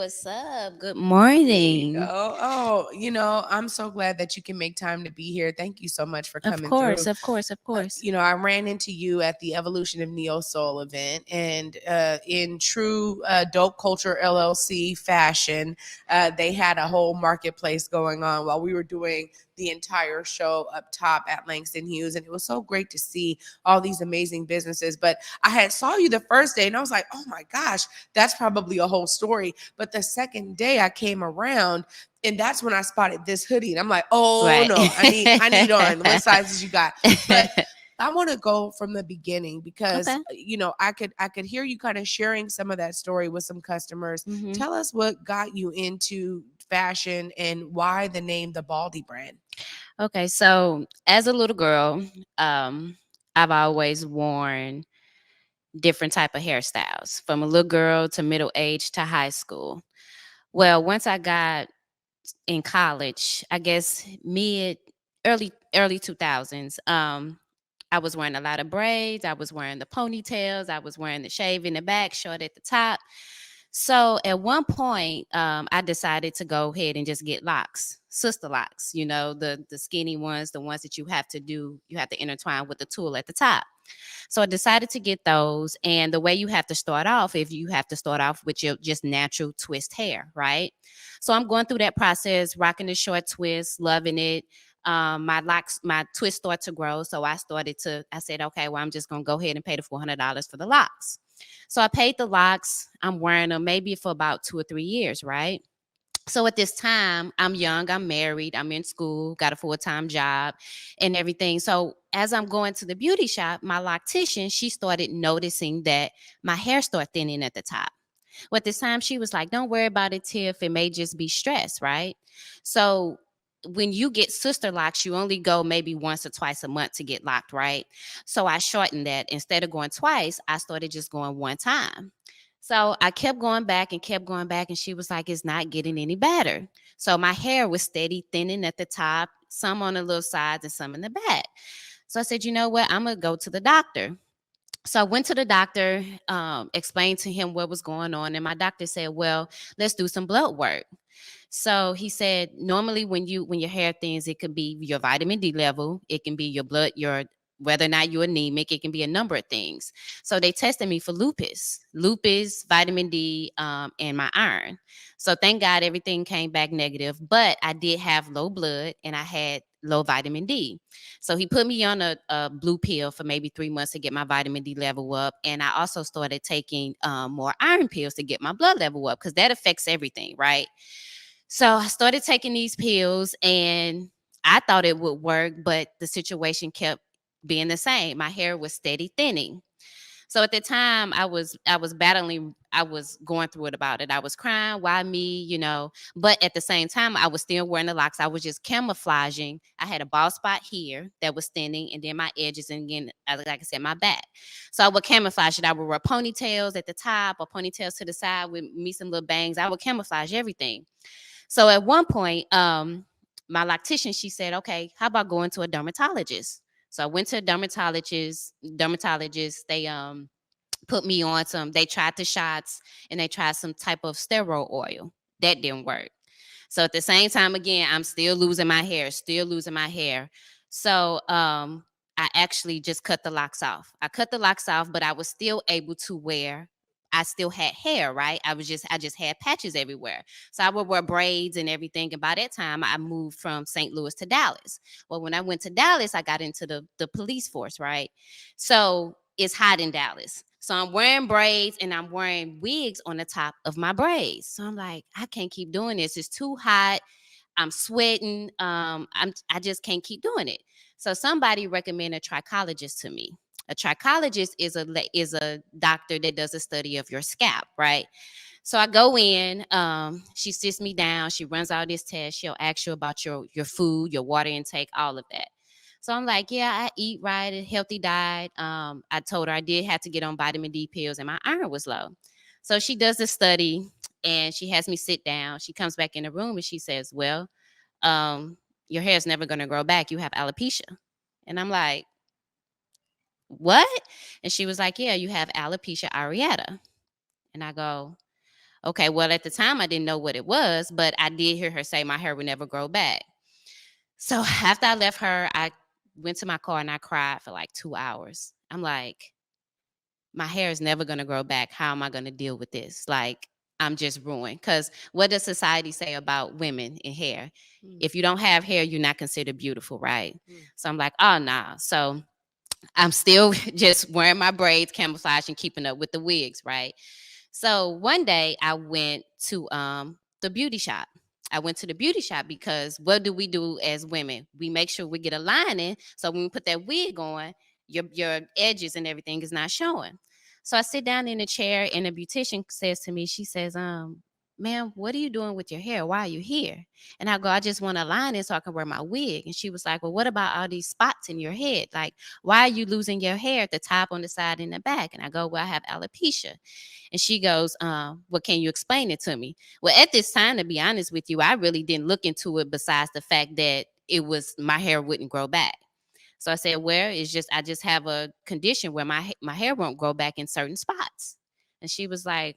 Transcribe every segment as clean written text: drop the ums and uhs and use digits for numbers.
what's up? Good There you morning. go. I'm so glad that you can make time to be here. Thank you so much for Of coming course, through. of course, of course. I ran into you at the Evolution of Neo Soul event, and in true Dope Culture LLC fashion, they had a whole marketplace going on while we were doing the entire show up top at Langston Hughes, and it was so great to see all these amazing businesses. But I had saw you the first day, and I was like, oh my gosh, that's probably a whole story. But the second day I came around, and that's when I spotted this hoodie, and I'm like, oh Right. no, I need on. What sizes you got? But I want to go from the beginning because Okay. I could hear you kind of sharing some of that story with some customers. hmm Tell us what got you into fashion and why the name the Baldie Brand. Okay. So, as a little girl, I've always worn different type of hairstyles, from a little girl to middle age to high school. Well, once I got in college, I guess mid early 2000s, I was wearing a lot of braids. I was wearing the ponytails. I was wearing the shave in the back, short at the top. So at one point, I decided to go ahead and just get locks, sister locks. The skinny ones, the ones that you have to intertwine with the tool at the top. So I decided to get those. And the way you have to start off, if you have to start off with your just natural twist hair, right? So I'm going through that process, rocking the short twist, loving it. My twist started to grow. So I said, okay, well, I'm just going to go ahead and pay the $400 for the locks. So I paid the locks. I'm wearing them maybe for about 2 or 3 years, right? So at this time, I'm young, I'm married, I'm in school, got a full-time job and everything. So as I'm going to the beauty shop, my loctician, she started noticing that my hair started thinning at the top. Well, at this time, she was like, don't worry about it, Tiff. It may just be stress, right? So when you get sister locks, you only go maybe once or twice a month to get locked, right? So I shortened that. Instead of going twice, I started just going one time. So I kept going back, and she was like, it's not getting any better. So my hair was steady thinning at the top, some on the little sides and some in the back. So I said, you know what? I'm going to go to the doctor. So I went to the doctor, explained to him what was going on, and my doctor said, well, let's do some blood work. So he said, normally when your hair thins, it could be your vitamin D level, it can be your blood, your whether or not you're anemic, it can be a number of things. So they tested me for lupus, vitamin D, and my iron. So thank God everything came back negative, but I did have low blood and I had low vitamin D. So he put me on a blue pill for maybe 3 months to get my vitamin D level up. And I also started taking more iron pills to get my blood level up because that affects everything, right? So I started taking these pills and I thought it would work, but the situation kept being the same. My hair was steady thinning. So at the time I was battling, I was going through it about it. I was crying, why me, but at the same time I was still wearing the locks. I was just camouflaging. I had a bald spot here that was thinning and then my edges and again, like I said, my back. So I would camouflage it. I would wear ponytails at the top or ponytails to the side with me some little bangs. I would camouflage everything. So at one point, my loctician, she said, okay, how about going to a dermatologist? So I went to a dermatologist. They put me on they tried the shots and they tried some type of steroid oil. That didn't work. So at the same time, again, I'm still losing my hair. So I actually just cut the locks off. I cut the locks off, but I was still able to wear. I still had hair, right? I just had patches everywhere. So I would wear braids and everything. And by that time, I moved from St. Louis to Dallas. Well, when I went to Dallas, I got into the police force, right? So it's hot in Dallas. So I'm wearing braids and I'm wearing wigs on the top of my braids. So I'm like, I can't keep doing this. It's too hot. I'm sweating. I just can't keep doing it. So somebody recommended a trichologist to me. A trichologist is a doctor that does a study of your scalp, right? So I go in, she sits me down, she runs all this test, she'll ask you about your food, your water intake, all of that. So I'm like, yeah, I eat right, a healthy diet. I told her I did have to get on vitamin D pills and my iron was low. So she does the study and she has me sit down. She comes back in the room and she says, well, your hair is never going to grow back. You have alopecia. And I'm like, what? And she was like, yeah, you have alopecia areata. And I go, Okay, well, at the time, I didn't know what it was, but I did hear her say my hair would never grow back. So after I left her, I went to my car and I cried for like 2 hours. I'm like, my hair is never going to grow back. How am I going to deal with this? Like, I'm just ruined. Because what does society say about women and hair? Mm, If you don't have hair, you're not considered beautiful, right? mm, So I'm like, oh, nah. So I'm still just wearing my braids, camouflage, and keeping up with the wigs, right? So one day I went to the beauty shop. I went to the beauty shop because what do we do as women? We make sure we get a lining so when we put that wig on, your edges and everything is not showing. So I sit down in the chair and the beautician says to me, she says, ma'am, what are you doing with your hair? Why are you here? And I go, I just want to line it so I can wear my wig. And she was like, well, what about all these spots in your head? Like, why are you losing your hair at the top, on the side, and the back? And I go, well, I have alopecia. And she goes, well, can you explain it to me? Well, at this time, to be honest with you, I really didn't look into it besides the fact that it was my hair wouldn't grow back. So I said, well, it's just I just have a condition where my hair won't grow back in certain spots. And she was like,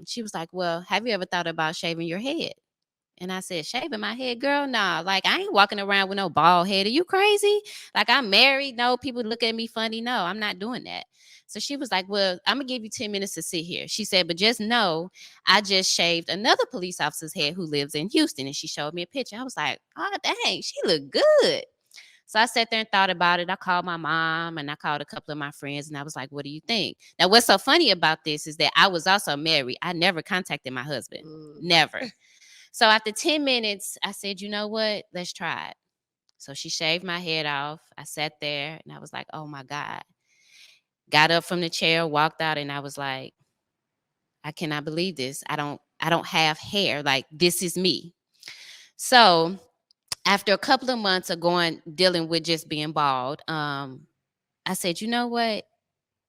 She was like, well, have you ever thought about shaving your head? And I said, shaving my head, girl? Nah, like I ain't walking around with no bald head. Are you crazy? Like I'm married. No, people look at me funny. No, I'm not doing that. So she was like, well, I'm going to give you 10 minutes to sit here. She said, but just know I just shaved another police officer's head who lives in Houston. And she showed me a picture. I was like, oh, dang, she looked good. So I sat there and thought about it. I called my mom and I called a couple of my friends and I was like, what do you think? Now, what's so funny about this is that I was also married. I never contacted my husband. mm. Never. So after 10 minutes, I said, you know what? Let's try it. So she shaved my head off. I sat there and I was like, oh my God. Got up from the chair, walked out, and I was like, I cannot believe this. I don't have hair. Like this is me. So after a couple of months of dealing with just being bald, I said, you know what?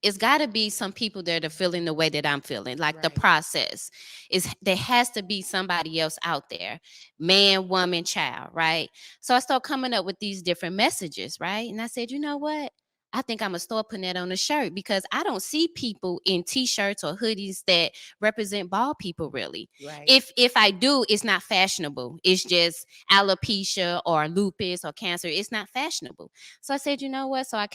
It's got to be some people that are feeling the way that I'm feeling. Like the Right. process is there has to be somebody else out there, man, woman, child, right? So I started coming up with these different messages, right? And I said, you know what? I think I'm gonna start putting that on a shirt because I don't see people in t-shirts or hoodies that represent bald people really. Right. If I do, it's not fashionable. It's just alopecia or lupus or cancer. It's not fashionable. So I said, you know what? So I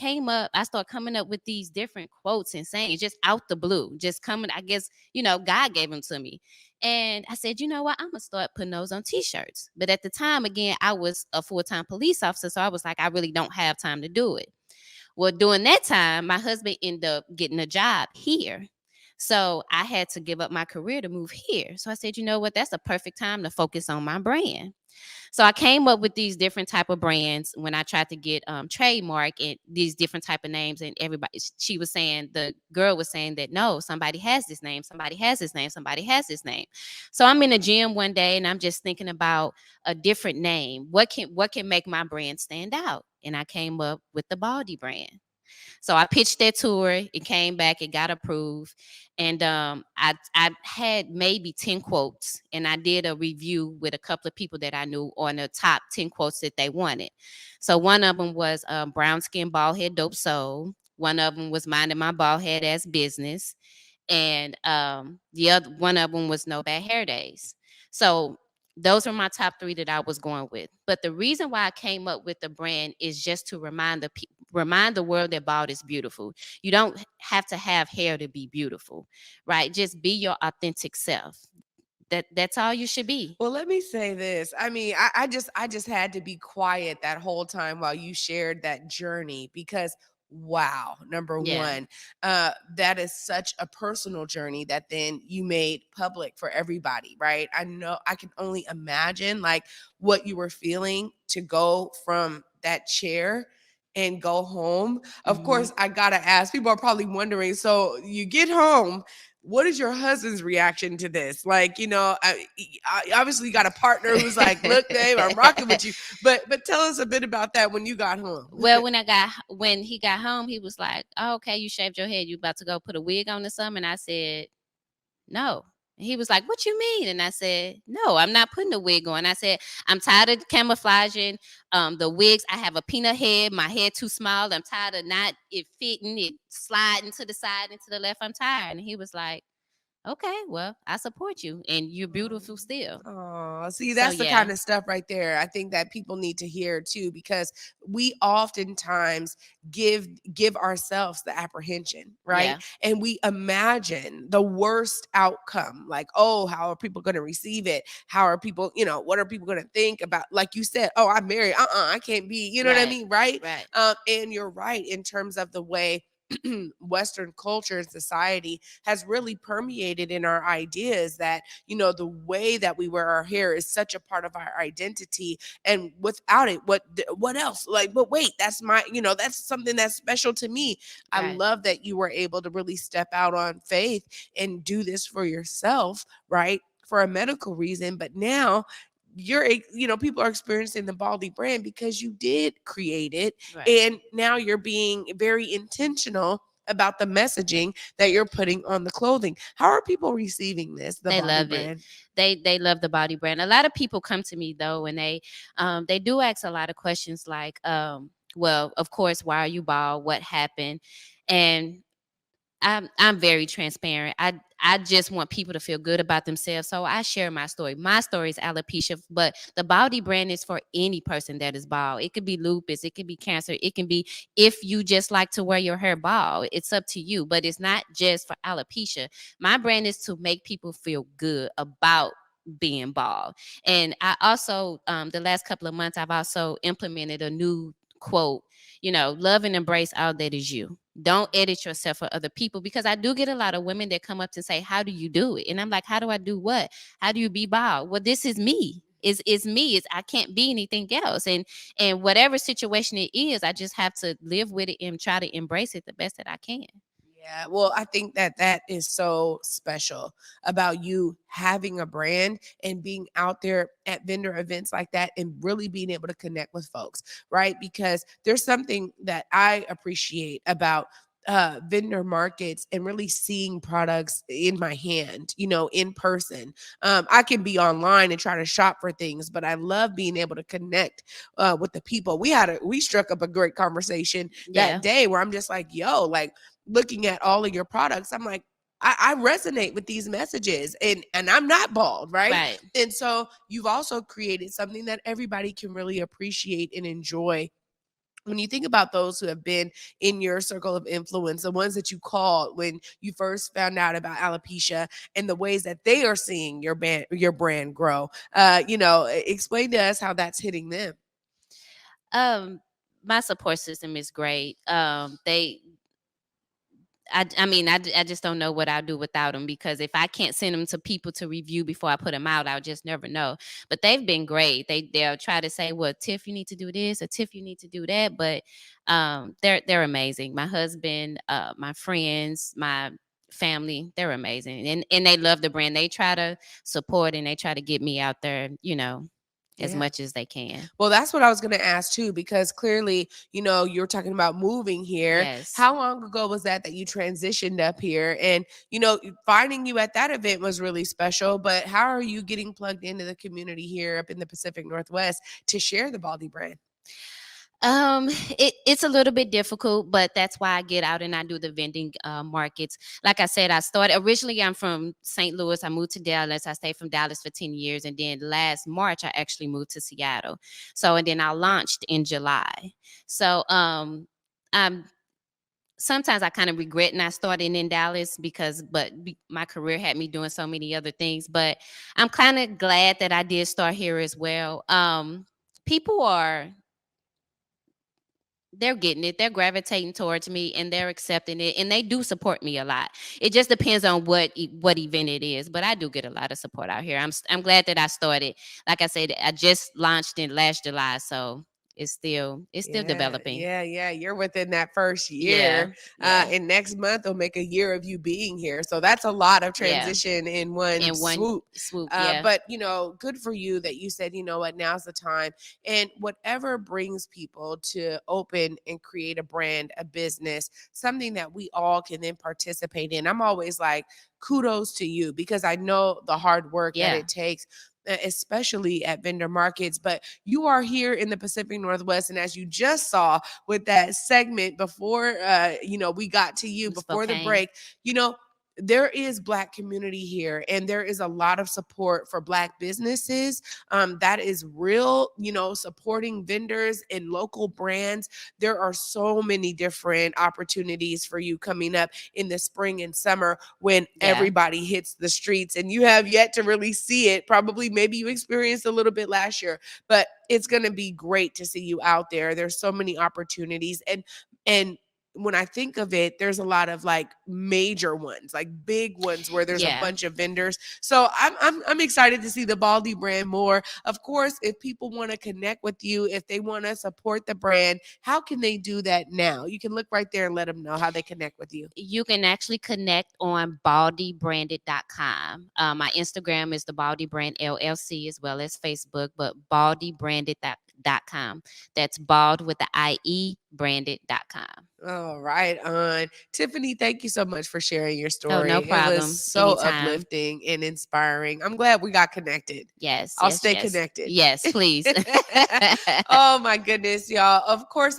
started coming up with these different quotes and saying just out the blue, just coming, I guess, God gave them to me. And I said, you know what? I'm going to start putting those on t-shirts. But at the time, again, I was a full-time police officer. So I was like, I really don't have time to do it. Well, during that time, my husband ended up getting a job here. So I had to give up my career to move here. So I said, you know what? That's a perfect time to focus on my brand. So I came up with these different type of brands when I tried to get trademark and these different type of names. And everybody, she was saying, the girl was saying that no, somebody has this name, somebody has this name, somebody has this name. So I'm in the gym one day and I'm just thinking about a different name. What can make my brand stand out? And I came up with the Baldie Brand. So I pitched that to her. It came back. It got approved. And I had maybe 10 quotes. And I did a review with a couple of people that I knew on the top 10 quotes that they wanted. So one of them was brown skin, bald head, dope soul. One of them was minding my bald head as business. And the other one of them was no bad hair days. So those were my top three that I was going with. But the reason why I came up with the brand is just to remind the world that bald is beautiful. You don't have to have hair to be beautiful, right? Just be your authentic self. That's all you should be. Well, let me say this. I mean, I just had to be quiet that whole time while you shared that journey because wow, number Yeah. one, that is such a personal journey that then you made public for everybody, right? I know I can only imagine like what you were feeling to go from that chair and go home. Of Hmm. course, I gotta ask, people are probably wondering, so you get home, what is your husband's reaction to this? Like, I obviously got a partner who's like, "Look, Dave, I'm rocking with you." But tell us a bit about that when you got home. Well, when he got home, he was like, oh, "Okay, you shaved your head. You about to go put a wig on or something?" And I said, "No." And he was like, "What you mean?" And I said, "No, I'm not putting a wig on." I said, "I'm tired of camouflaging the wigs. I have a peanut head, my head too small. I'm tired of not it fitting, it sliding to the side and to the left. I'm tired." And he was like, Okay, well, I support you, and you're beautiful still. Oh, see, So that's the kind yeah, of stuff right there. I think that people need to hear too, because we oftentimes give ourselves the apprehension, right? yeah, And we imagine the worst outcome, like, oh, how are people going to receive it? How are people, what are people going to think about? Like you said, oh, I'm married. I can't be. You know what I right, mean, right? right, And you're right in terms of the way Western culture and society has really permeated in our ideas that, the way that we wear our hair is such a part of our identity. And without it, what else? Like, but wait, that's my, that's something that's special to me. I right, love that you were able to really step out on faith and do this for yourself, right? For a medical reason. But now people are experiencing the Baldie brand because you did create it, right. and now you're being very intentional about the messaging that you're putting on the clothing. How are people receiving this, the They Baldie love it. brand? They love the Body Brand. A lot of people come to me though, and they do ask a lot of questions like, well, of course, why are you bald? What happened? And I'm very transparent. I just want people to feel good about themselves. So I share my story. My story is alopecia, but the Baldie Brand is for any person that is bald. It could be lupus, it could be cancer, it can be if you just like to wear your hair bald. It's up to you, but it's not just for alopecia. My brand is to make people feel good about being bald. And I also the last couple of months I've also implemented a new quote, love and embrace all that is you. Don't edit yourself for other people, because I do get a lot of women that come up to say, how do you do it? And I'm like, how do I do what? How do you be bald? Well, this is me. Is me. Is I can't be anything else. And whatever situation it is, I just have to live with it and try to embrace it the best that I can. Yeah, well, I think that that is so special about you having a brand and being out there at vendor events like that and really being able to connect with folks, right? Because there's something that I appreciate about vendor markets and really seeing products in my hand, in person. I can be online and try to shop for things, but I love being able to connect with the people. We struck up a great conversation that Yeah. day where I'm just like, yo, like, looking at all of your products, I'm like, I resonate with these messages, and I'm not bald, right? Right. And so you've also created something that everybody can really appreciate and enjoy. When you think about those who have been in your circle of influence, the ones that you called when you first found out about alopecia, and the ways that they are seeing your brand grow, explain to us how that's hitting them. Um, my support system is great. I mean, I just don't know what I'll do without them, because if I can't send them to people to review before I put them out, I'll just never know. But they've been great. They'll try to say, "Well, Tiff, you need to do this," or "Tiff, you need to do that." But they're amazing. My husband, my friends, my family, they're amazing, and they love the brand. They try to support and they try to get me out there, as Yeah. much as they can. Well, that's what I was going to ask too, because clearly, you're talking about moving here. Yes. How long ago was that you transitioned up here? And, finding you at that event was really special. But how are you getting plugged into the community here up in the Pacific Northwest to share the Baldy brand? Um, it's a little bit difficult, but that's why I get out and I do the vending markets. Like I said, I started originally. I'm from St. Louis. I moved to Dallas. I stayed from Dallas for 10 years, and then last March I actually moved to Seattle. So and then I launched in July. So I'm sometimes I kind of regret not starting in Dallas, because my career had me doing so many other things. But I'm kind of glad that I did start here as well. People are they're getting it. They're gravitating towards me and they're accepting it, and they do support me a lot. It just depends on what event it is, but I do get a lot of support out here. I'm glad that I started. Like I said, I just launched in last July, so it's still Yeah, developing. yeah, yeah. You're within that first Yeah, year. yeah, And next month will make a year of you being here. So that's a lot of yeah. transition in one In one swoop. swoop, yeah, But, good for you that you said, you know what, now's the time. And whatever brings people to open and create a brand, a business, something that we all can then participate in. I'm always like, kudos to you, because I know the hard work that yeah. it takes, especially at vendor markets. But you are here in the Pacific Northwest, and as you just saw with that segment before, we got to you before the Spokane. break, you know there is Black community here, and there is a lot of support for Black businesses. That is real, supporting vendors and local brands. There are so many different opportunities for you coming up in the spring and summer when Yeah. everybody hits the streets, and you have yet to really see it. Probably maybe you experienced a little bit last year, but it's going to be great to see you out there. There's so many opportunities, and when I think of it, there's a lot of like major ones, like big ones where there's a Yeah. bunch of vendors. So I'm excited to see the Baldie brand more. Of course, if people want to connect with you, if they want to support the brand, how can they do that now? You can look right there and let them know how they connect with you. You can actually connect on baldiebranded.com. My Instagram is the Baldie Brand LLC, as well as Facebook, but baldiebranded.com. That's bald with the IE branded.com. All right, on Tiffany, thank you so much for sharing your Oh, no story. It was problem. so Anytime. uplifting and inspiring. I'm glad we got connected. Yes, I'll yes, stay yes. connected. Yes, please. Oh my goodness, y'all. Of course,